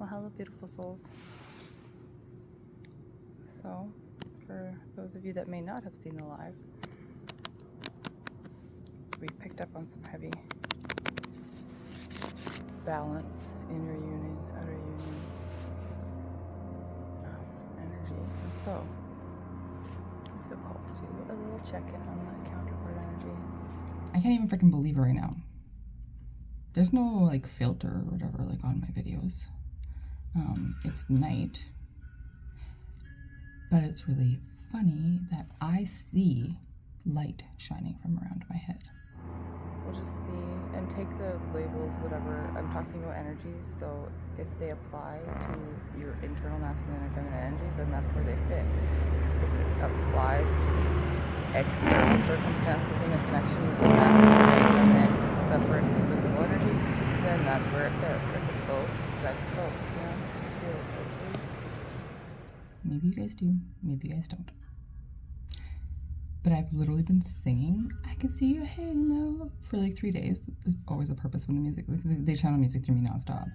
Well, hello, beautiful souls. So, for those of you that may not have seen the live, we picked up on some heavy balance, inner union, outer union energy. And so, I feel called to do a little check-in on the counterpart energy. I can't even freaking believe it right now. There's no like filter or whatever like on my videos. It's night, but it's really funny that I see light shining from around my head. We'll just see and take the labels, whatever. I'm talking about energies, so if they apply to your internal masculine and feminine energies, then that's where they fit. If it applies to the external circumstances and the connection with the masculine and feminine separate physical energy, then that's where it fits. If it's both, that's both. You know, feel it totally. Maybe you guys do, maybe you guys don't. But I've literally been singing I Can See Your Halo for like 3 days. There's always a purpose when the music, like they channel music through me nonstop.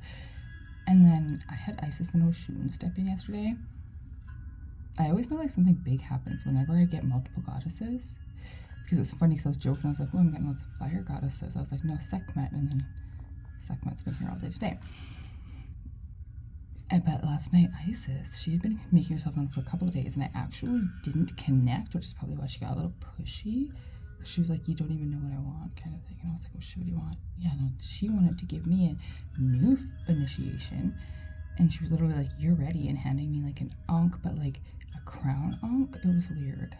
And then I had Isis and Oshun step in yesterday. I always know like something big happens whenever I get multiple goddesses. Because it's funny because I was joking, I was like, oh, I'm getting lots of fire goddesses. I was like, no, Sekhmet. And then Sekhmet's been here all day today. But last night, Isis, she had been making herself known for a couple of days, and I actually didn't connect, which is probably why she got a little pushy. She was like, you don't even know what I want, kind of thing. And I was like, well, shit, what do you want? Yeah, no, she wanted to give me a new initiation, and she was literally like, you're ready, and handing me like an ankh, but like a crown ankh. It was weird.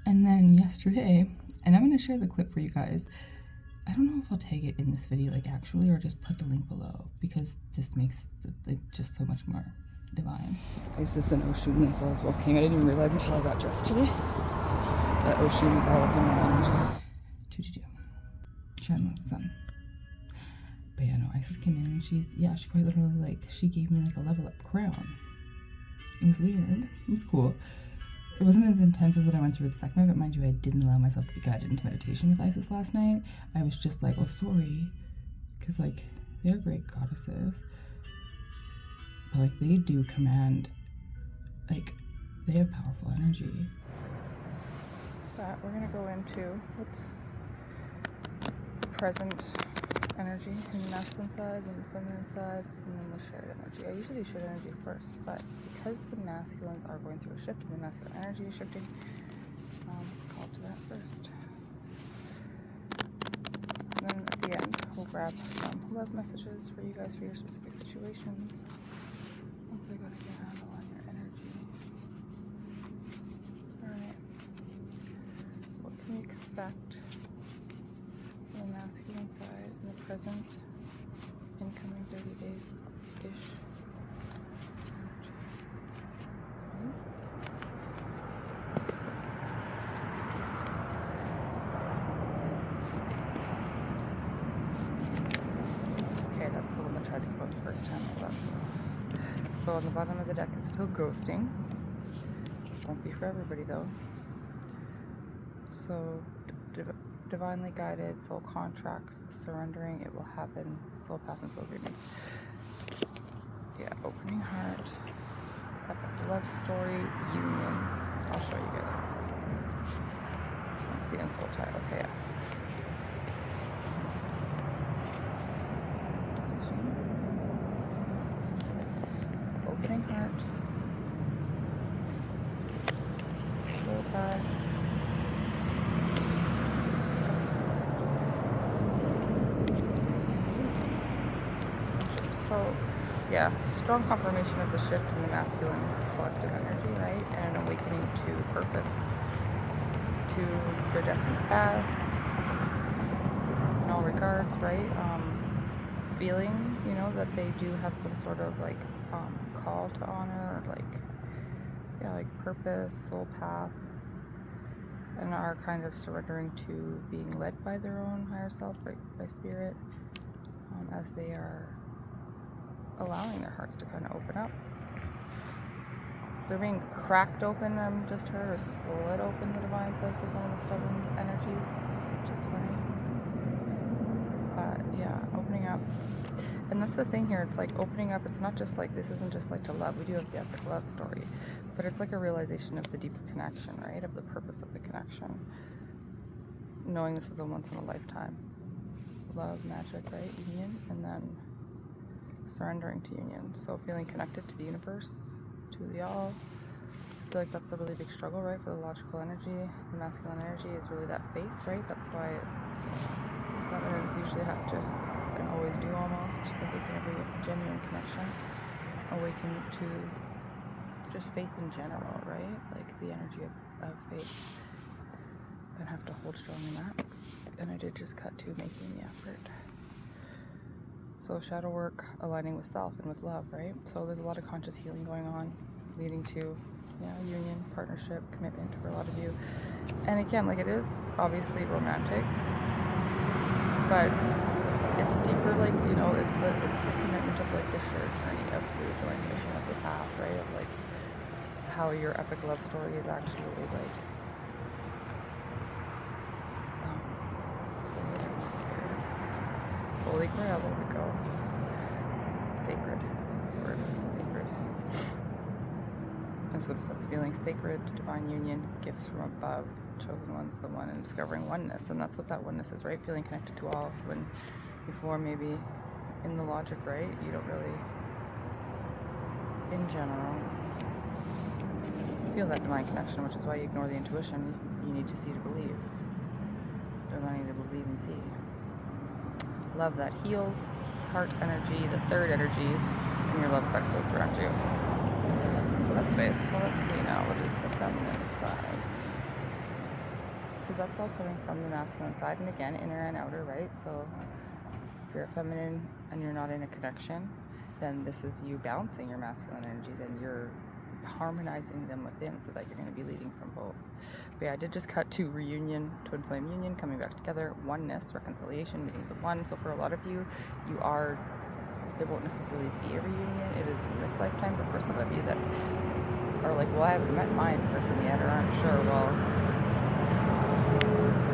And then yesterday, and I'm going to share the clip for you guys. I don't know if I'll tag it in this video, like actually, or just put the link below, because this makes it just so much more divine. Isis and Oshun themselves both came. I didn't even realize until I got dressed today that Oshun is all up in my energy. Do. Shining like the sun. But yeah, no, Isis came in and she quite literally like, she gave me like a level up crown. It was weird. It was cool. It wasn't as intense as what I went through with Sekhmet, but mind you, I didn't allow myself to be guided into meditation with Isis last night. I was just like, oh, sorry. Because, like, they're great goddesses. But, like, they do command, like, they have powerful energy. But we're going to go into what's the present energy in the masculine side and the feminine side, and then the shared energy. I usually do shared energy first, but because the masculines are going through a shift and the masculine energy is shifting, call to that first. And then at the end, we'll grab some love messages for you guys for your specific situations. Once I got a good handle on your energy. Alright. What can we expect on the masculine side in the present incoming 30 days-ish? Okay, that's the one that tried to come out the first time. So on the bottom of the deck is still ghosting. Won't be for everybody though. So divinely guided, soul contracts, surrendering, it will happen, soul path and soul agreements. Yeah, opening heart, epic love story, union. I'll show you guys one second. So I'm seeing soul tie. Okay, yeah. Destiny. Opening heart. Soul tie. So, yeah, strong confirmation of the shift in the masculine collective energy, right? And an awakening to purpose, to their destined path, in all regards, right? Feeling, you know, that they do have some sort of like call to honor, or like purpose, soul path, and are kind of surrendering to being led by their own higher self, right, by spirit, as they are allowing their hearts to kind of open up. They're being cracked open, I'm just heard, or split open, the divine says, for some of the stubborn energies, which is funny. But yeah, opening up. And that's the thing here, it's like opening up. It's not just like, this isn't just like to love. We do have the epic love story, but it's like a realization of the deeper connection, right? Of the purpose of the connection. Knowing this is a once in a lifetime. Love, magic, right? Union, and then surrendering to union. So feeling connected to the universe, to the all. I feel like that's a really big struggle, right? For the logical energy. The masculine energy is really that faith, right? That's why feminines usually have to, and always do almost, I think in every genuine connection, awaken to just faith in general, right? Like the energy of faith. And have to hold strong in that. And I did just cut to making the effort. So shadow work, aligning with self and with love, right? So there's a lot of conscious healing going on, leading to union, partnership, commitment for a lot of you. And again, like, it is obviously romantic, but it's deeper, like, you know, it's the commitment of like the shared journey of the joint mission of the path, right? Of like how your epic love story is actually like Holy Grail, there we go. Sacred. That's the word. Sacred. And so it's feeling sacred, divine union, gifts from above, chosen one's the one, and discovering oneness. And that's what that oneness is, right? Feeling connected to all. When before, maybe in the logic, right, you don't really, in general, feel that divine connection, which is why you ignore the intuition. You need to see to believe. They're learning to believe and see. Love that heals, heart energy, the third energy, and your love affects those around you. So that's nice. So let's see now, what is the feminine side? Because that's all coming from the masculine side, and again, inner and outer, right? So if you're a feminine and you're not in a connection, then this is you balancing your masculine energies and you're harmonizing them within, so that you're going to be leading from both. But yeah, I did just cut to reunion, twin flame union, coming back together, oneness, reconciliation, meeting the one. So for a lot of you, it won't necessarily be a reunion, it is in this lifetime. But for some of you that are like, well, I haven't met my person yet, or aren't sure, well,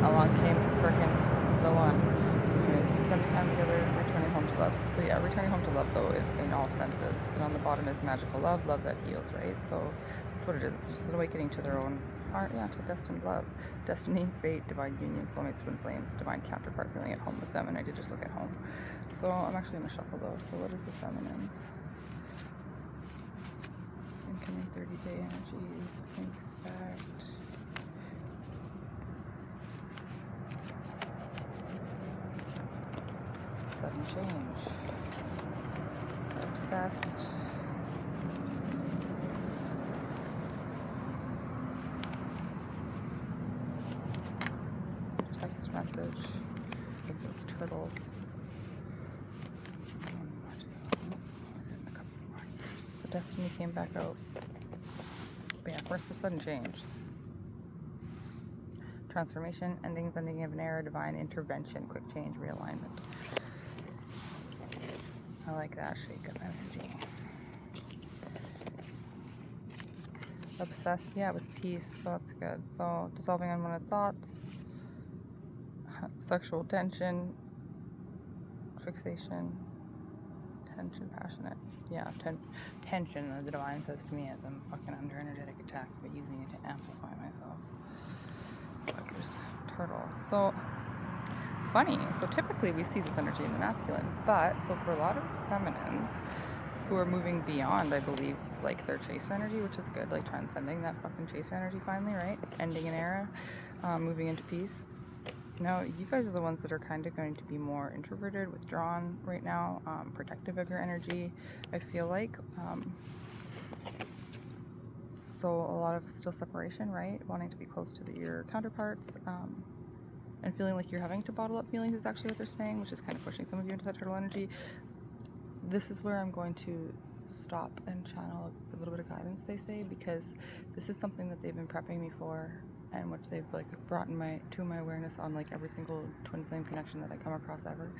along came frickin' the one. Anyways, spending time together, returning home to love. So yeah, returning home to love, though, in all senses. And on the bottom is magical love, love that heals, right? So that's what it is. It's just an awakening to their own heart, to destined love. Destiny, fate, divine union, soulmates, twin flames, divine counterpart, feeling at home with them. And I did just look at home. So I'm actually going to shuffle, though. So what is the feminines? Incoming 30-day energies, expect. Sudden change. Obsessed. Text message. This turtle. So Destiny came back out. But yeah, where's the sudden change? Transformation, endings, ending of an era, divine intervention, quick change, realignment. I like that shake of energy. Obsessed, yeah, with peace, so that's good. So dissolving unwanted thoughts, sexual tension, fixation, tension, passionate. Yeah, tension, the divine says to me as I'm fucking under energetic attack, but using it to amplify myself. Fuckers. Turtle. So funny. So typically we see this energy in the masculine, but so for a lot of feminines who are moving beyond, I believe, like their chaser energy, which is good, like transcending that fucking chaser energy finally, right? Ending an era, moving into peace. Now, you guys are the ones that are kind of going to be more introverted, withdrawn right now, protective of your energy, I feel like. So a lot of still separation, right? Wanting to be close to your counterparts, and feeling like you're having to bottle up feelings is actually what they're saying, which is kind of pushing some of you into that turtle energy. This is where I'm going to stop and channel a little bit of guidance, they say, because this is something that they've been prepping me for, and which they've like brought to my awareness on like every single twin flame connection that I come across ever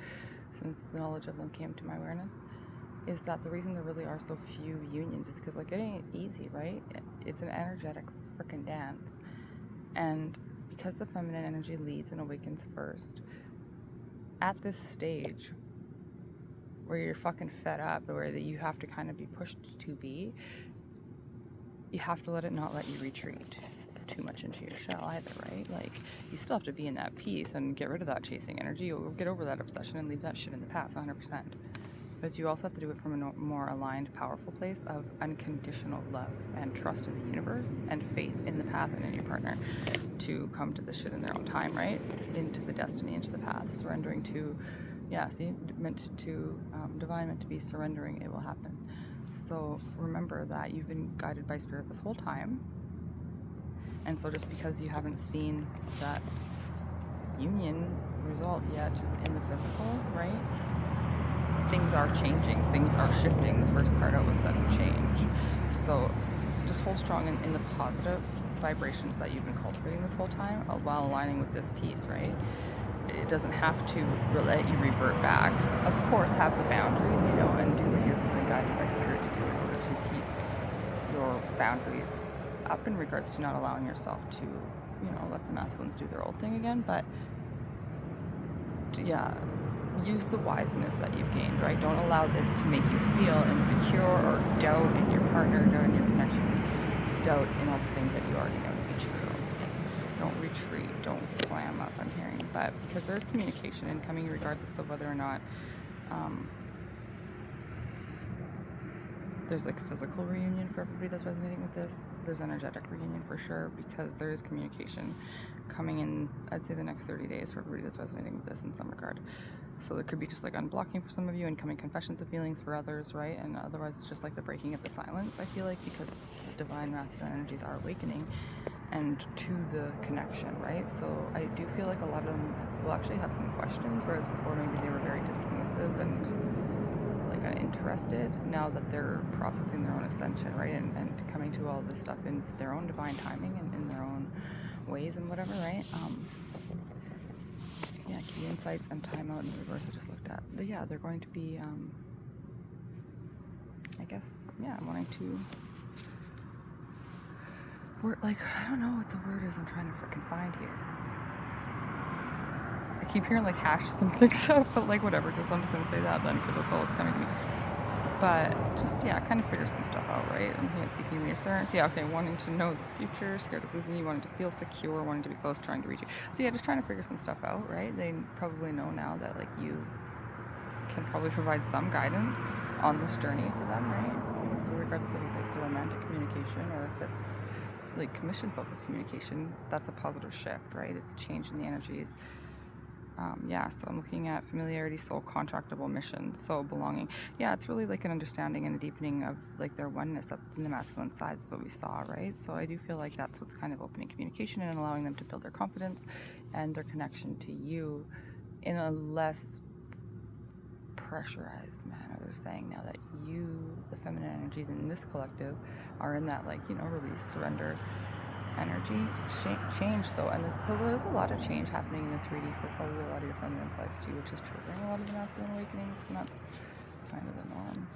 since the knowledge of them came to my awareness, is that the reason there really are so few unions is because, like, it ain't easy, right? It's an energetic freaking dance, and because the feminine energy leads and awakens first, at this stage, where you're fucking fed up, or where that you have to kind of be pushed to be, you have to let it not let you retreat too much into your shell either, right? Like, you still have to be in that peace and get rid of that chasing energy, or get over that obsession and leave that shit in the past 100%. But you also have to do it from a more aligned, powerful place of unconditional love and trust in the universe and faith in the path and in your partner to come to this shit in their own time, right? Into the destiny, into the path, surrendering to, yeah, see, divine meant to be surrendering, it will happen. So remember that you've been guided by spirit this whole time. And so just because you haven't seen that union result yet in the physical, right? Things are changing, things are shifting. The first card out was sudden change. So just hold strong in the positive vibrations that you've been cultivating this whole time while aligning with this piece, right? It doesn't have to let you revert back. Of course, have the boundaries, you know, and do what you're feeling guided by spirit to do in order to keep your boundaries up in regards to not allowing yourself to, you know, let the masculines do their old thing again. But yeah, use the wiseness that you've gained, right? Don't allow this to make you feel insecure or doubt in your partner, doubt in your connection, doubt in all the things that you already know to be true. Don't retreat, don't clam up, I'm hearing. But because there's communication incoming regardless of whether or not there's like a physical reunion for everybody that's resonating with this. There's energetic reunion for sure, because there is communication coming in, I'd say the next 30 days for everybody that's resonating with this in some regard. So there could be just like unblocking for some of you, incoming confessions of feelings for others, right? And otherwise it's just like the breaking of the silence, I feel like, because divine masculine energies are awakening and to the connection, right? So I do feel like a lot of them will actually have some questions, whereas before maybe they were very dismissive and like uninterested. Now that they're processing their own ascension, right? And coming to all this stuff in their own divine timing and in their own ways and whatever, right? Yeah, key insights and timeout in reverse I just looked at. But yeah, they're going to be, I guess, yeah, wanting to work, like, I don't know what the word is I'm trying to freaking find here. I keep hearing like hash some things up, but like whatever, just I'm just gonna say that then, because that's all it's coming to me. But just, yeah, kind of figure some stuff out, right? I'm thinking of seeking reassurance. Yeah, okay, wanting to know the future, scared of losing you, wanting to feel secure, wanting to be close, trying to reach you. So yeah, just trying to figure some stuff out, right? They probably know now that like you can probably provide some guidance on this journey for them, right? So regardless of if it's a romantic communication or if it's like commission focused communication, that's a positive shift, right? It's a change in the energies. Yeah, so I'm looking at familiarity, soul, contractable mission, so belonging. Yeah, it's really like an understanding and a deepening of like their oneness. That's in the masculine side, that's what we saw, right? So I do feel like that's what's kind of opening communication and allowing them to build their confidence and their connection to you in a less pressurized manner. They're saying now that you, the feminine energies in this collective, are in that, like, you know, release, surrender energy change though, and so there's a lot of change happening in the 3D for probably a lot of your feminine lives too, which is triggering a lot of the masculine awakenings, and that's kind of the norm.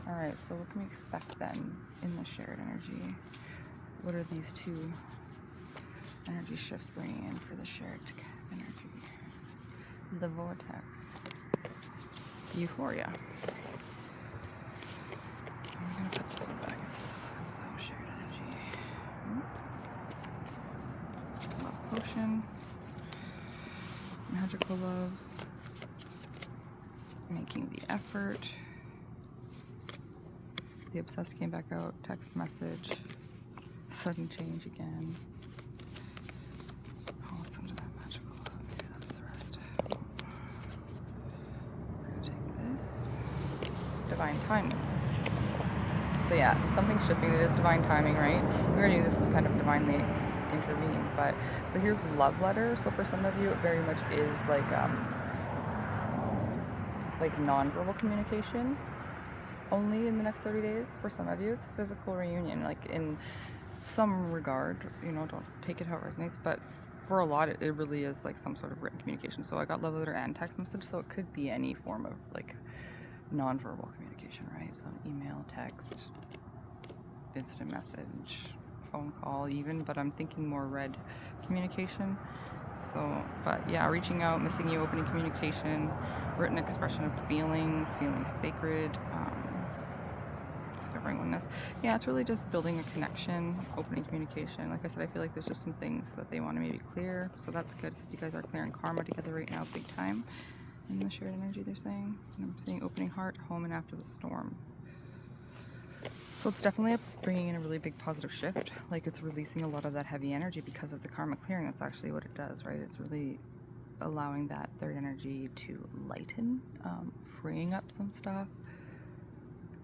All right, so what can we expect then in the shared energy? What are these two energy shifts bringing in for the shared energy? The vortex, euphoria. I'm gonna put this one back and see what this comes out. Shared energy. Love potion, magical love, making the effort, the obsessed came back out, text message, sudden change again. Oh, what's under that magical love? Maybe that's the rest. We're gonna take this. Divine timing. So yeah, something's shifting. It is divine timing, right? We already knew this was kind of divinely intervened, but so here's the love letter. So for some of you, it very much is like nonverbal communication only in the next 30 days. For some of you, it's a physical reunion, like in some regard, you know, don't take it how it resonates, but for a lot, it really is like some sort of written communication. So I got love letter and text message, so it could be any form of like nonverbal communication, right? So email, text, instant message, phone call even, but I'm thinking more read communication. So, but yeah, reaching out, missing you, opening communication, written expression of feelings, feeling sacred, discovering oneness. Yeah, it's really just building a connection, opening communication. Like I said, I feel like there's just some things that they want to maybe clear, so that's good because you guys are clearing karma together right now, big time. In the shared energy they're saying. And I'm seeing opening heart, home, and after the storm. So it's definitely bringing in a really big positive shift. Like it's releasing a lot of that heavy energy because of the karma clearing. That's actually what it does, right? It's really allowing that third energy to lighten, freeing up some stuff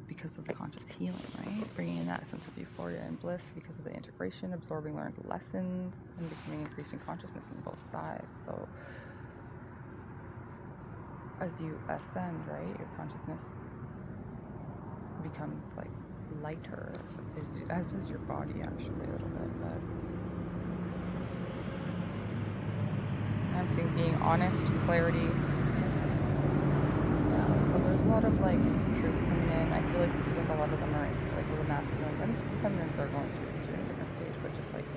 because of the conscious healing, right? Bringing in that sense of euphoria and bliss because of the integration, absorbing learned lessons, and becoming increasing consciousness on both sides. So as you ascend, right, your consciousness becomes like lighter, as does your body actually a little bit. But I'm seeing being honest, clarity. Yeah, so there's a lot of like truth coming in. I feel like because like a lot of them are like the masculines and the feminines are going through this too in a different stage, but just like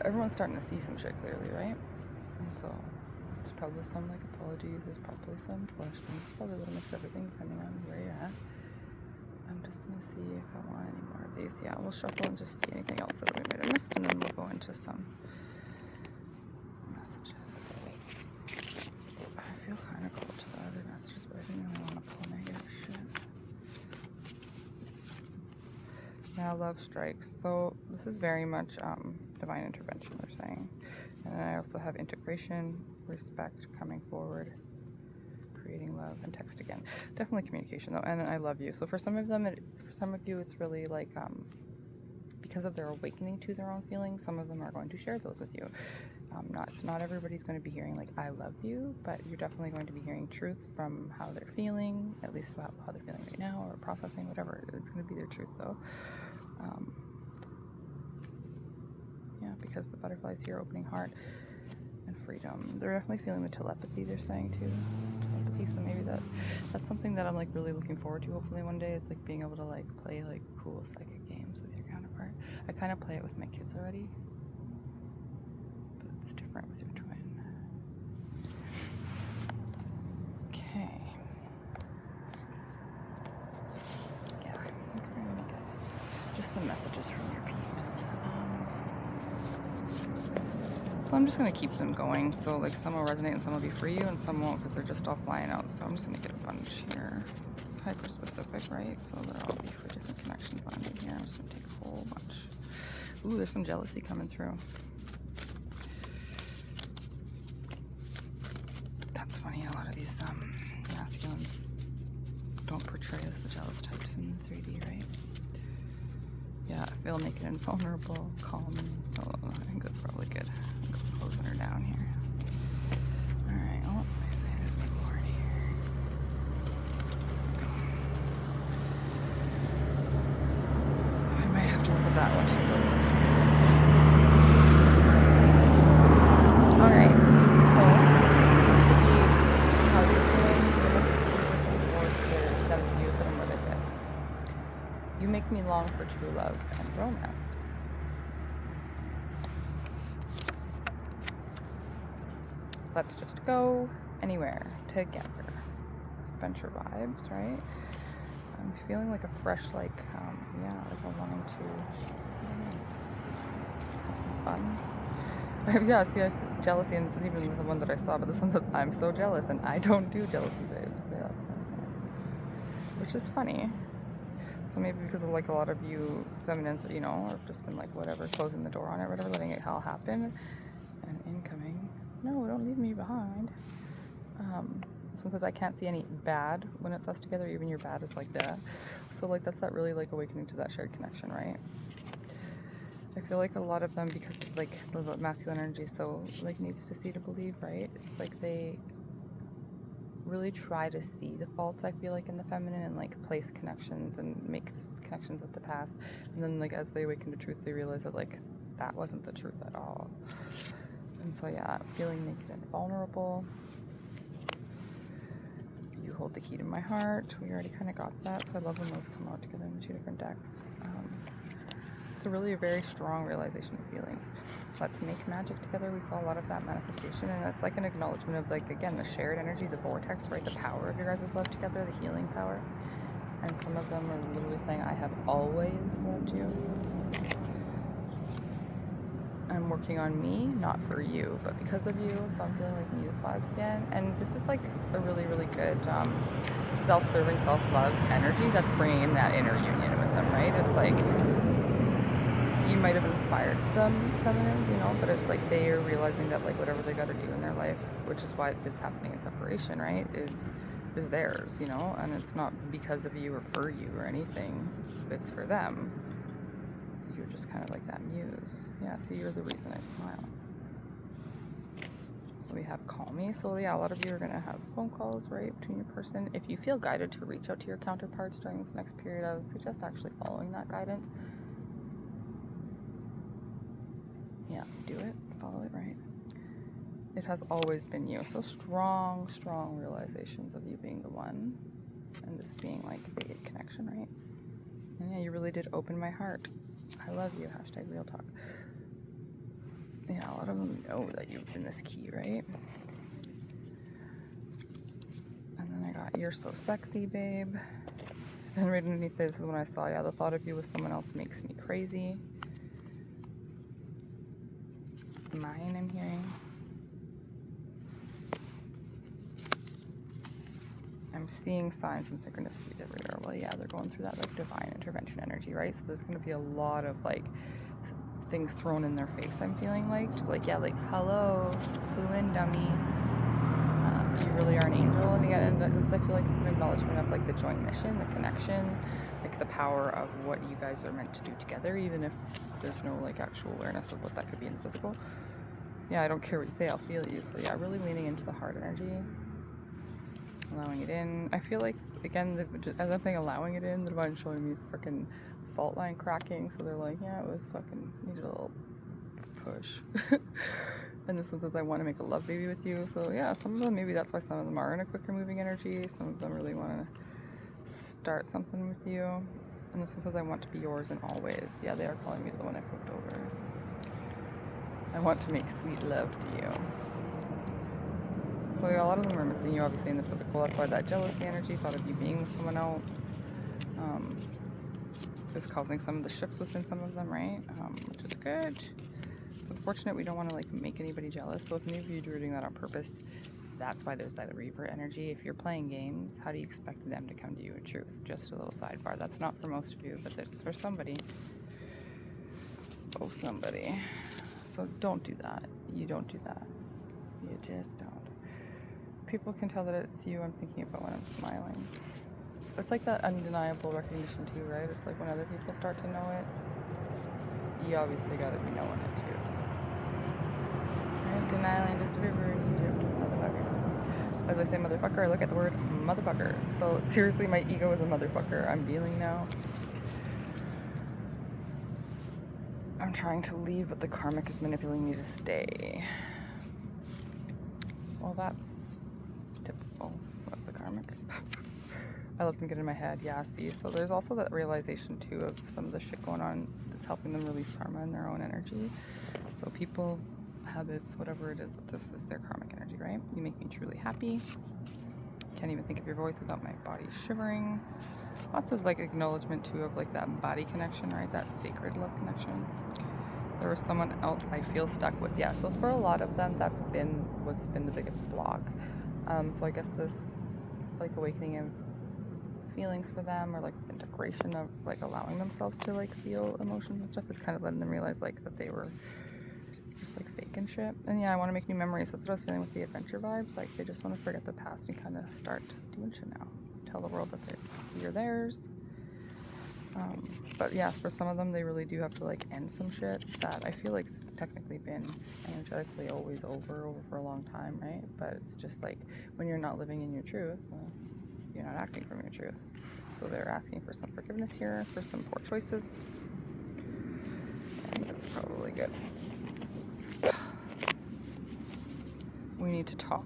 everyone's starting to see some shit clearly, right? And so there's probably some like apologies, there's probably some questions, there's probably a little mix of everything depending on where you're at. I'm just gonna see if I want any more of these. Yeah, we'll shuffle and just see anything else that we might have missed, and then we'll go into some messages. I feel kind of close to the other messages, but I didn't really want to pull negative shit. Yeah, love strikes. So this is very much divine intervention, they're saying. And I also have integration, respect coming forward, creating love, and text again. Definitely communication though, and I love you. So for some of them, for some of you, it's really like because of their awakening to their own feelings, some of them are going to share those with you. Not everybody's going to be hearing like I love you, but you're definitely going to be hearing truth from how they're feeling, at least about how they're feeling right now, or processing, whatever. It's going to be their truth though. Yeah, because the butterflies here, opening heart and freedom. They're definitely feeling the telepathy, they're saying too. Telepathy, so maybe that's something that I'm like really looking forward to hopefully one day, is like being able to like play like cool psychic games with your counterpart. I kind of play it with my kids already, but it's different with your twin. Okay. Yeah, I think we're gonna make it just some messages from your peeps. So I'm just going to keep them going. So like some will resonate and some will be for you and some won't because they're just all flying out. So I'm just going to get a bunch here. Hyper specific, right? So they'll all be for different connections landing here. I'm just going to take a whole bunch. Ooh, there's some jealousy coming through. That's funny. A lot of these masculines don't portray as the jealous types in the 3D, right? Yeah, I feel naked and vulnerable, calm. Oh, I think that's probably good. I'm closing her down here. Alright, oh, I say there's my board here. I might have to look at that one too. Alright, so these could be how you're feeling, your messages to your person, or them to you, put them where they fit. You make me long for true love and romance. Let's just go anywhere together. Adventure vibes, right? I'm feeling like a fresh, like, yeah, like I'm wanting to have some fun. Yeah, see, I see jealousy, and this is even the one that I saw, but this one says, I'm so jealous, and I don't do jealousy babes. Yeah, that's nice. Which is funny. So maybe because of like a lot of you feminines, you know, have just been like whatever, closing the door on it, whatever, letting it all happen, and incoming. No, don't leave me behind. Sometimes I can't see any bad when it's us together, even your bad is like that. So like that's that really like awakening to that shared connection, right? I feel like a lot of them, because like the masculine energy so like needs to see to believe, right? It's like they really try to see the faults, I feel like, in the feminine, and like place connections and make connections with the past, and then like as they awaken to truth they realize that like that wasn't the truth at all. And so yeah, feeling naked and vulnerable. You hold the key to my heart. We already kind of got that, so I love when those come out together in the two different decks. a really very strong realization of feelings. Let's make magic together. We saw a lot of that manifestation, and that's like an acknowledgement of, like, again, the shared energy, the vortex, right? The power of your guys' love together, the healing power. And some of them are literally saying, I have always loved you. I'm working on me, not for you, but because of you. So I'm feeling like muse vibes again. And this is like a really, really good self-serving, self-love energy that's bringing in that inner union with them, right? It's like, you might have inspired them, feminines, you know, but it's like they are realizing that, like, whatever they got to do in their life, which is why it's happening in separation, right, is theirs, you know, and it's not because of you or for you or anything. It's for them. You're just kind of like that muse. Yeah, so you're the reason I smile. So we have call me. So yeah, a lot of you are going to have phone calls, right, between your person. If you feel guided to reach out to your counterparts during this next period, I would suggest actually following that guidance. Yeah, do it. Follow it, right? It has always been you. So strong, strong realizations of you being the one. And this being like a big connection, right? And yeah, you really did open my heart. I love you. Hashtag real talk. Yeah, a lot of them know that you've been this key, right? And then I got, you're so sexy, babe. And right underneath this is when I saw, yeah, the thought of you with someone else makes me crazy. Mine, I'm hearing. I'm seeing signs and synchronicities everywhere. Well, yeah, they're going through that like divine intervention energy, right? So there's going to be a lot of like things thrown in their face. I'm feeling like, yeah, like, hello, clue in, dummy. You really are an angel. And again, it's, I feel like it's an acknowledgement of like the joint mission, the connection, like the power of what you guys are meant to do together, even if there's no like actual awareness of what that could be in the physical. Yeah, I don't care what you say, I'll feel you. So yeah, really leaning into the heart energy, allowing it in. I feel like, again, as I'm saying allowing it in, the divine's showing me freaking fault line cracking. So they're like, yeah, it was fucking, needed a little push. And this one says, I want to make a love baby with you. So yeah, some of them, maybe that's why some of them are in a quicker moving energy. Some of them really want to start something with you. And this one says, I want to be yours and always. Yeah, they are calling me the one I flipped over. I want to make sweet love to you. So yeah, a lot of them are missing you, obviously, in the physical. That's why that jealousy energy, thought of you being with someone else, is causing some of the shifts within some of them, right? Which is good. It's unfortunate. We don't want to like make anybody jealous. So if maybe you're doing that on purpose, that's why there's that Reaper energy. If you're playing games, how do you expect them to come to you in truth? Just a little sidebar. That's not for most of you, but it's for somebody. Oh, somebody. So don't do that. You don't do that. You just don't. People can tell that it's you I'm thinking about when I'm smiling. It's like that undeniable recognition too, right? It's like when other people start to know it, you obviously gotta be knowing it too. Right? Denial just a river in Egypt, motherfuckers. As I say motherfucker, I look at the word motherfucker. So seriously, my ego is a motherfucker. I'm feeling now. I'm trying to leave, but the karmic is manipulating me to stay. Well, that's typical of the karmic. I let them get in my head. Yeah, see. So there's also that realization too of some of the shit going on that's helping them release karma in their own energy. So people, habits, whatever it is, this is their karmic energy, right? You make me truly happy. Can't even think of your voice without my body shivering. Lots of like acknowledgement too of like that body connection, right? That sacred love connection. There was someone else I feel stuck with. Yeah, so for a lot of them, that's been what's been the biggest block. So I guess this like awakening of feelings for them, or like this integration of like allowing themselves to like feel emotions and stuff, is kind of letting them realize like that they were just like fake and shit. And yeah, I want to make new memories. That's what I was feeling with the adventure vibes. Like they just want to forget the past and kind of start doing shit now. Tell the world that you're theirs. But yeah, for some of them, they really do have to like end some shit that I feel like's technically been energetically always over for a long time, right? But it's just like when you're not living in your truth, well, you're not acting from your truth. So they're asking for some forgiveness here for some poor choices. And that's probably good. We need to talk.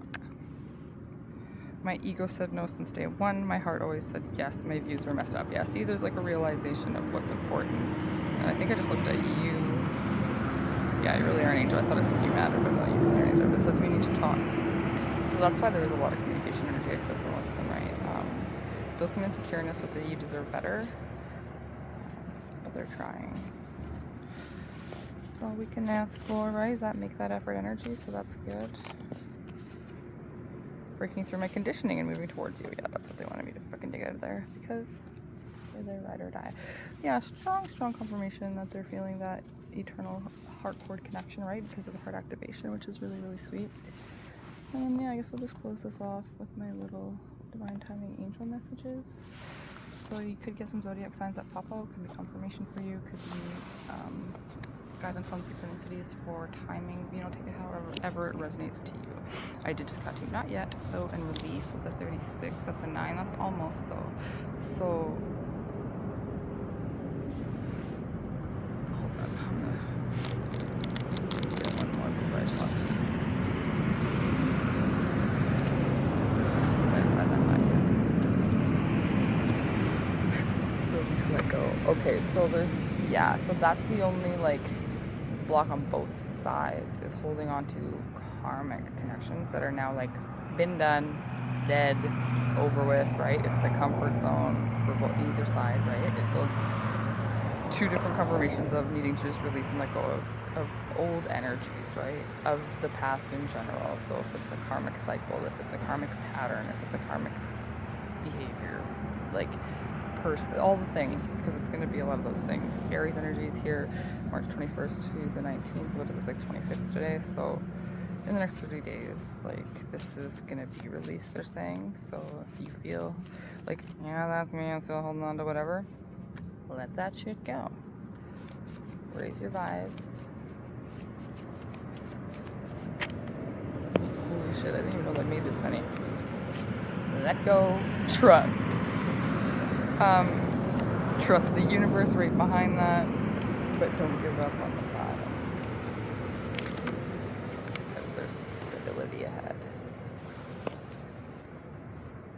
My ego said no since day one. My heart always said yes. My views were messed up. Yeah, see, there's like a realization of what's important. And I think I just looked at you. Yeah, you really are an angel. I thought I said you matter, but no, you really are an angel. It says we need to talk. So that's why there is a lot of communication energy, I feel, for most of them, right? Still some insecureness with the you deserve better. But they're trying. That's all we can ask for, right? Is that make that effort energy, so that's good. Breaking through my conditioning and moving towards you. Yeah, that's what they wanted me to fucking dig out of there, because they're their ride or die. Yeah, strong confirmation that they're feeling that eternal heart cord connection, right? Because of the heart activation, which is really, really sweet. And then, yeah, I guess we'll just close this off with my little divine timing angel messages. So you could get some zodiac signs that pop out. Could be confirmation for you. Could be guidance on synchronicities for timing. You know, take it however it resonates to you. I did just cut to not yet, though, and release with a 36. That's a 9. That's almost, though. So hold on. I'm gonna get one more before I talk. Clarify that not yet. Release, let go. Okay, so there's, yeah, so that's the only like block on both sides, is holding on to karmic connections that are now like been done, dead, over with, right? It's the comfort zone for both, either side, right? So it's two different confirmations of needing to just release and let go of old energies, right? Of the past in general. So if it's a karmic cycle, if it's a karmic pattern, if it's a karmic behavior, like all the things, because it's going to be a lot of those things. Aries energy is here March 21st to the 19th. What is it, like 25th today? So in the next 30 days, like, this is going to be released, they're saying. So if you feel like, yeah, that's me, I'm still holding on to whatever, let that shit go. Raise your vibes. Holy shit, I didn't even know I made this many. Let go. Trust. Trust the universe right behind that, but don't give up on the bottom, because there's stability ahead.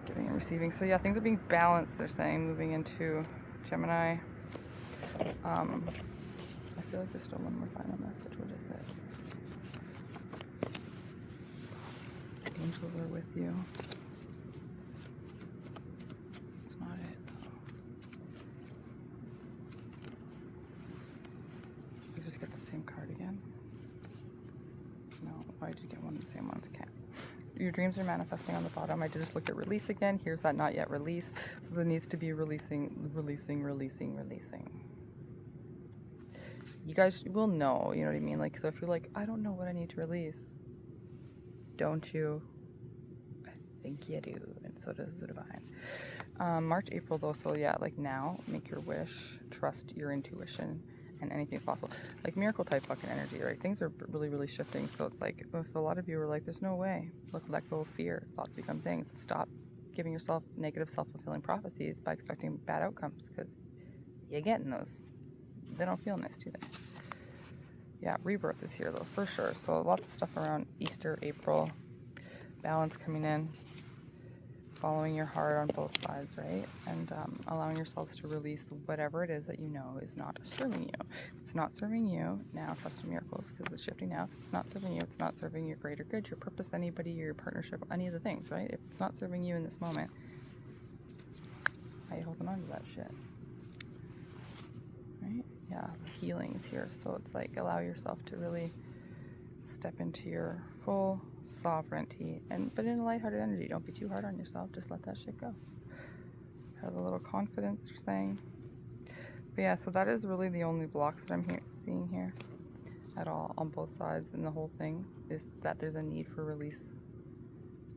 Giving and receiving. So yeah, things are being balanced, they're saying, moving into Gemini. I feel like there's still one more final message. What is it? Angels are with you. It's not it. You just get the same card again? No, why did you get one of the same ones? Okay. Your dreams are manifesting on the bottom. I did just look at release again. Here's that not yet release. So there needs to be releasing. You guys will know, you know what I mean? Like, so if you're like, I don't know what I need to release, don't you? I think you do, and so does the divine. March, April though, so yeah, like now, make your wish, trust your intuition, and anything's possible. Like miracle type fucking energy, right? Things are really, really shifting. So it's like, if a lot of you are like, there's no way, look, let go of fear, thoughts become things. Stop giving yourself negative self-fulfilling prophecies by expecting bad outcomes, because you're getting those. They don't feel nice, do they? Yeah, rebirth is here though, for sure. So lots of stuff around Easter, April, balance coming in, following your heart on both sides, right? And allowing yourselves to release whatever it is that you know is not serving you. If it's not serving you, now trust in miracles, because it's shifting now. If it's not serving you, it's not serving your greater good, your purpose, anybody, your partnership, any of the things, right? If it's not serving you in this moment, how are you holding on to that shit? Right? Yeah, healing is here. So it's like, allow yourself to really step into your full sovereignty, but in a lighthearted energy. Don't be too hard on yourself. Just let that shit go. Have a little confidence, you're saying. But yeah, so that is really the only blocks that I'm seeing here at all on both sides, and the whole thing is that there's a need for release,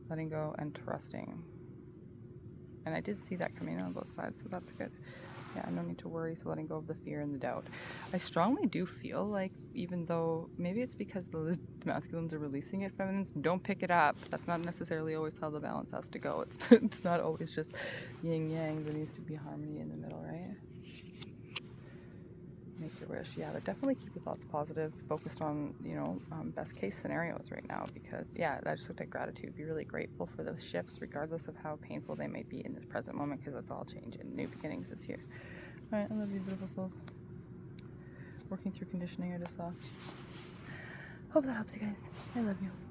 letting go, and trusting. And I did see that coming in on both sides, so that's good. Yeah, no need to worry, so letting go of the fear and the doubt. I strongly do feel like, even though maybe it's because the masculines are releasing it, feminines don't pick it up. That's not necessarily always how the balance has to go. It's not always just yin yang. There needs to be harmony in the middle, right? make your wish. Yeah, but definitely keep your thoughts positive, focused on, you know, best case scenarios right now, because yeah, I just looked at gratitude. Be really grateful for those shifts, regardless of how painful they may be in this present moment, because it's all change and new beginnings this year. All right, I love you, beautiful souls. Working through conditioning I just saw. Hope that helps you guys. I love you.